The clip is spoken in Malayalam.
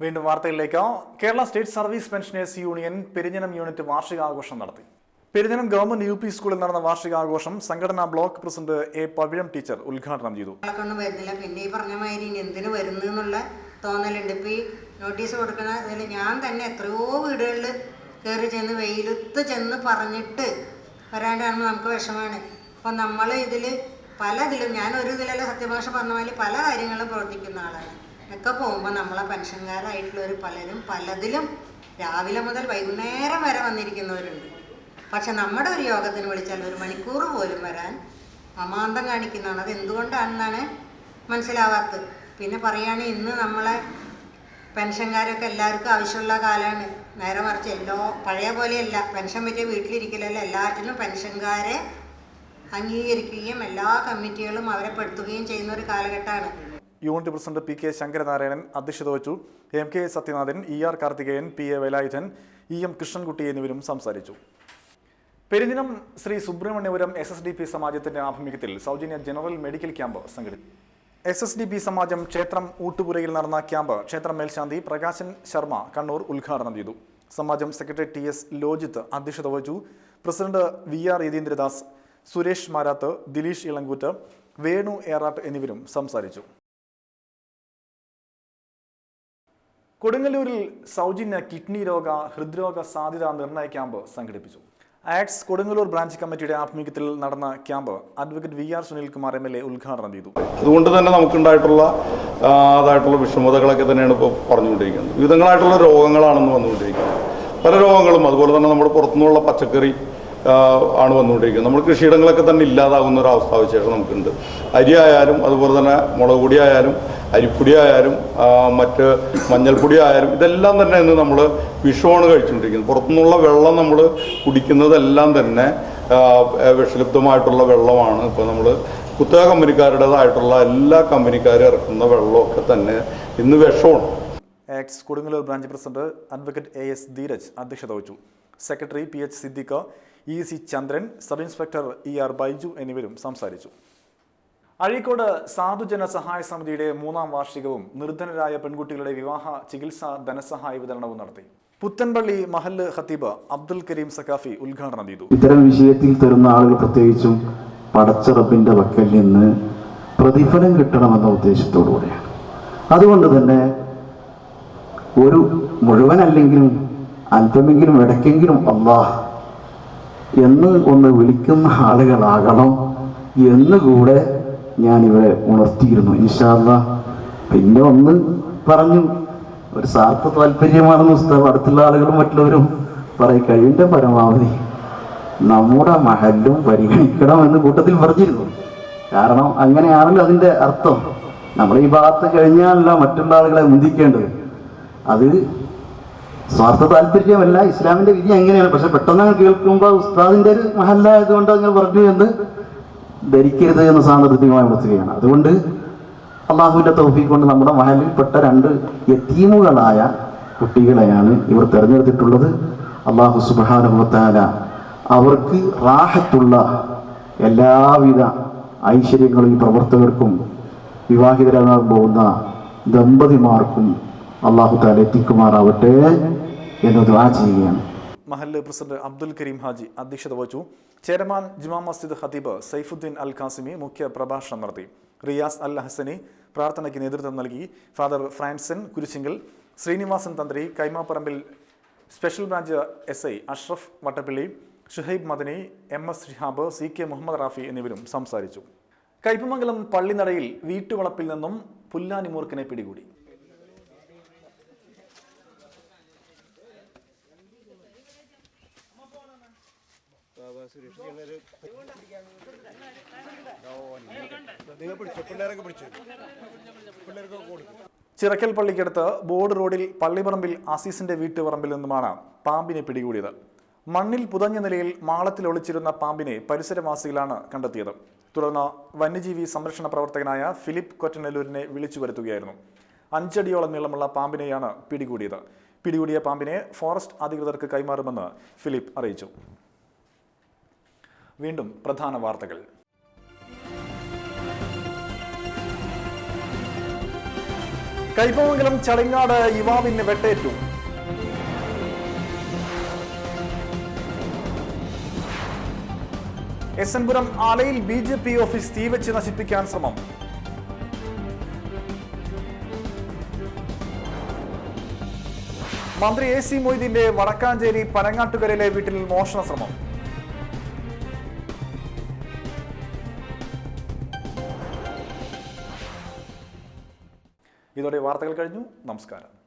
വീണ്ടും വാർത്തകളിലേക്ക്. Kerala state service pensioners union Perinjanam unit വാർഷികാഘോഷം നടത്തി. പെരിഞ്ഞനം ഗവൺമെന്റ് യു പി സ്കൂളിൽ നടന്ന വാർഷികാഘോഷം സംഘടനാ block president A Pavizham teacher ഉദ്ഘാടനം ചെയ്തു. പിന്നെ ഈ പറഞ്ഞ മാതിരി എന്തിനു വരുന്നു എന്നുള്ള തോന്നലുണ്ട്. ഇപ്പം ഈ നോട്ടീസ് കൊടുക്കണതിൽ ഞാൻ തന്നെ എത്രയോ വീടുകളിൽ കയറി ചെന്ന് വെയിലത്ത് ചെന്ന് പറഞ്ഞിട്ട് വരാണ്ടാകുമ്പോൾ നമുക്ക് വിഷമമാണ്. അപ്പം നമ്മൾ പലതിലും ഞാനൊരു ഇതിലല്ല സത്യഭാഷ പറഞ്ഞ മാതിരി പല കാര്യങ്ങളും പ്രവർത്തിക്കുന്ന ആളാണ്. ഒക്കെ പോകുമ്പോൾ നമ്മളെ പെൻഷൻകാരായിട്ടുള്ളവർ പലതിലും രാവിലെ മുതൽ വൈകുന്നേരം വരെ വന്നിരിക്കുന്നവരുണ്ട്. പക്ഷെ നമ്മുടെ ഒരു യോഗത്തിന് വിളിച്ചാൽ ഒരു മണിക്കൂർ പോലും വരാൻ അമാന്തം കാണിക്കുന്നതാണ്. അത് എന്തുകൊണ്ടാണെന്നാണ് മനസ്സിലാവാത്തത്. പിന്നെ പറയുകയാണെങ്കിൽ ഇന്ന് നമ്മളെ പെൻഷൻകാരൊക്കെ എല്ലാവർക്കും ആവശ്യമുള്ള കാലമാണ്. നേരെ മറിച്ച് പഴയ പോലെയല്ല, പെൻഷൻ പറ്റിയ വീട്ടിലിരിക്കലല്ല, എല്ലാറ്റിനും പെൻഷൻകാരെ അംഗീകരിക്കുകയും എല്ലാ കമ്മിറ്റികളും അവരെ പെടുത്തുകയും ചെയ്യുന്ന ഒരു കാലഘട്ടമാണ്. Unit president P K Sankaranarayanan അധ്യക്ഷത വഹിച്ചു. M K Sathyanathan, E R Karthikeyan, P A Velayudhan, E M Krishnankutty എന്നിവരും സംസാരിച്ചു. പെരിഞ്ഞനം ശ്രീ സുബ്രഹ്മണ്യപുരം SSDP സമാജത്തിന്റെ ആഭിമുഖ്യത്തിൽ സൗജന്യ ജനറൽ മെഡിക്കൽ ക്യാമ്പ് സംഘടിപ്പിച്ചു. SSDP സമാജം ക്ഷേത്രം ഊട്ടുപുരയിൽ നടന്ന ക്യാമ്പ് ക്ഷേത്രം മേൽശാന്തി പ്രകാശൻ ശർമ്മ കണ്ണൂർ ഉദ്ഘാടനം ചെയ്തു. സമാജം സെക്രട്ടറി TS ലോജിത്ത് അധ്യക്ഷത വഹിച്ചു. പ്രസിഡന്റ് VR യതീന്ദ്രദാസ്, സുരേഷ് മാരാത്ത്, ദിലീഷ് ഇളങ്കൂറ്റ്, വേണു ഏറാട്ട് എന്നിവരും സംസാരിച്ചു. കൊടുങ്ങല്ലൂരിൽ സൗജന്യ കിഡ്നി രോഗ ഹൃദ്രോഗ സാധ്യതാ നിർണയ ക്യാമ്പ് സംഘടിപ്പിച്ചു. ആക്സ് കൊടുങ്ങല്ലൂർ ബ്രാഞ്ച് കമ്മിറ്റിയുടെ ആഭിമുഖ്യത്തിൽ നടന്ന camp advocate VR Sunilkumar MLA ഉദ്ഘാടനം ചെയ്തു. അതുകൊണ്ട് തന്നെ നമുക്കുണ്ടായിട്ടുള്ള വിഷമതകളൊക്കെ തന്നെയാണ് ഇപ്പോൾ പറഞ്ഞുകൊണ്ടിരിക്കുന്നത്. വിവിധങ്ങളായിട്ടുള്ള രോഗങ്ങളാണെന്ന് വന്നുകൊണ്ടിരിക്കുന്നത്. പല രോഗങ്ങളും അതുപോലെ തന്നെ നമ്മുടെ പുറത്തുനിന്നുള്ള പച്ചക്കറി ആണ് വന്നുകൊണ്ടിരിക്കുന്നത്. നമ്മൾ കൃഷിയിടങ്ങളൊക്കെ തന്നെ ഇല്ലാതാകുന്ന ഒരു അവസ്ഥാവിശേഷം നമുക്കുണ്ട്. അരി ആയാലും അതുപോലെ തന്നെ മുളക് പൊടി ആയാലും അരിപ്പൊടി ആയാലും മറ്റ് മഞ്ഞൾപ്പൊടി ആയാലും ഇതെല്ലാം തന്നെ ഇന്ന് നമ്മൾ വിഷമാണ് കഴിച്ചുകൊണ്ടിരിക്കുന്നത്. പുറത്തുനിന്നുള്ള വെള്ളം നമ്മൾ കുടിക്കുന്നതെല്ലാം തന്നെ വിഷലിപ്തമായിട്ടുള്ള വെള്ളമാണ്. ഇപ്പോൾ നമ്മൾ കുത്തക കമ്പനിക്കാരുടേതായിട്ടുള്ള എല്ലാ കമ്പനിക്കാരും ഇറക്കുന്ന വെള്ളമൊക്കെ തന്നെ ഇന്ന് വിഷമാണ്. ആക്സ് Kodungallur branch president advocate AS Dheeraj അധ്യക്ഷത വഹിച്ചു. Secretary PH Siddique, EC Chandran, sub inspector ER Baiju എന്നിവരും സംസാരിച്ചു. അഴീക്കോട് സാധുജന സഹായ സമിതിയുടെ 3ാം വാർഷികവും നിർധനരായ പെൺകുട്ടികളുടെ വിവാഹ ചികിത്സാ ധനസഹായ വിതരണവും നടത്തി. പുത്തൻപള്ളി മഹല്ല് ഖത്തീബ് അബ്ദുൽ കരീം സഖാഫി ഉദ്ഘാടനം ചെയ്തു. ഇത്തരം വിഷയത്തിൽ തരുന്ന ആളുകൾ പ്രത്യേകിച്ചും പടച്ച റബ്ബിന്റെ വക്കൽ നിന്ന് പ്രതിഫലം കിട്ടണമെന്ന ഉദ്ദേശത്തോടുകൂടിയാണ്. അതുകൊണ്ട് തന്നെ ഒരു മുഴുവനല്ലെങ്കിലും അല്പമെങ്കിലും ഇടയ്ക്കെങ്കിലും അല്ലാഹ് എന്ന് ഒന്ന് വിളിക്കുന്ന ആളുകളാകണം എന്നുകൂടെ ഞാനിവിടെ ഉണർത്തിയിരുന്നു. ഇൻഷാ അല്ലാഹ് പിന്നെ ഒന്ന് പറഞ്ഞു, ഒരു സ്വാർത്ഥ താല്പര്യമാണെന്ന് ഉസ്താദ് അടുത്തുള്ള ആളുകളും മറ്റുള്ളവരും പറയും. കഴിവിൻ്റെ പരമാവധി നമ്മുടെ മഹല്ലും പരിഗണിക്കണം എന്ന് കൂട്ടത്തിൽ പറഞ്ഞിരുന്നു. കാരണം അങ്ങനെയാണല്ലോ അതിൻ്റെ അർത്ഥം. നമ്മൾ ഈ ഭാഗത്ത് കഴിഞ്ഞാലല്ല മറ്റുള്ള ആളുകളെ മുന്തിക്കേണ്ടത്. അത് സ്വാർത്ഥ താല്പര്യമല്ല, ഇസ്ലാമിന്റെ വിധി അങ്ങനെയാണ്. പക്ഷെ പെട്ടെന്ന് കേൾക്കുമ്പോൾ ഉസ്താദിന്റെ ഒരു മഹല്ലായതുകൊണ്ട് അങ്ങനെ പറഞ്ഞു എന്ന് ധരിക്കരുത് എന്ന് സാന്ദർഭികമായി ഉണർത്തുകയാണ്. അതുകൊണ്ട് അള്ളാഹുവിന്റെ തൗഫീഖ് കൊണ്ട് നമ്മുടെ മഹലിൽപ്പെട്ട 2 യതീമുകളായ കുട്ടികളെയാണ് ഇവർ തെരഞ്ഞെടുത്തിട്ടുള്ളത്. അള്ളാഹു സുബ്ഹാനഹു വ തആല അവർക്ക് റാഹത്തുള്ള എല്ലാവിധ ഐശ്വര്യങ്ങളും ഈ പ്രവർത്തകർക്കും വിവാഹിതരാകാൻ പോകുന്ന ദമ്പതിമാർക്കും അള്ളാഹു തആല എത്തിക്കുമാറാവട്ടെ എന്ന് ദുആ ചെയ്യുകയാണ്. മഹല്ല് പ്രസിഡന്റ് അബ്ദുൽ കരീം ഹാജി അധ്യക്ഷത വഹിച്ചു. ചെയർമാൻ ജുമാ മസ്ജിദ് ഖത്തീബ് സൈഫുദ്ദീൻ അൽ ഖാസിമി മുഖ്യ പ്രഭാഷണം നടത്തി. റിയാസ് അൽ ഹസനി പ്രാർത്ഥനയ്ക്ക് നേതൃത്വം നൽകി. Father Franson Kurisinkal, Srinivasan Thantri, Kaimaparambil special branch SI Ashraf Vattappalli, Shuhaib Madani, MS Shihab, CK Muhammad Rafi എന്നിവരും സംസാരിച്ചു. കയ്പമംഗലം പള്ളിനടയിൽ വീട്ടുവളപ്പിൽ നിന്നും പുല്ലാനി മൂർഖനെ പിടികൂടി. ചിറക്കൽ പള്ളിക്കടുത്ത് ബോർഡ് റോഡിൽ പള്ളിപ്പറമ്പിൽ അസീസിന്റെ വീട്ടുപറമ്പിൽ നിന്നുമാണ് പാമ്പിനെ പിടികൂടിയത്. മണ്ണിൽ പുതഞ്ഞ നിലയിൽ മാളത്തിൽ ഒളിച്ചിരുന്ന പാമ്പിനെ പരിസരവാസികളാണ് കണ്ടെത്തിയത്. തുടർന്ന് വന്യജീവി സംരക്ഷണ പ്രവർത്തകനായ ഫിലിപ്പ് കൊറ്റനല്ലൂരിനെ വിളിച്ചു വരുത്തുകയായിരുന്നു. 5 അടിയോളം നീളമുള്ള പാമ്പിനെയാണ് പിടികൂടിയത്. പിടികൂടിയ പാമ്പിനെ ഫോറസ്റ്റ് അധികൃതർക്ക് കൈമാറുമെന്ന് ഫിലിപ്പ് അറിയിച്ചു. വീണ്ടും പ്രധാന വാർത്തകൾ. കൈപ്പമംഗലം ചളിങ്ങാട് യുവാവിന് വെട്ടേറ്റു. എസ്എൻപുരം ആലയിൽ BJP ഓഫീസ് തീവച്ച് നശിപ്പിക്കാൻ ശ്രമം. മന്ത്രി AC മൊയ്തീന്റെ വടക്കാഞ്ചേരി പനങ്ങാട്ടുകരയിലെ വീട്ടിൽ മോഷണ ശ്രമം. ഇതോടെ വാർത്തകൾ കഴിഞ്ഞു. നമസ്കാരം.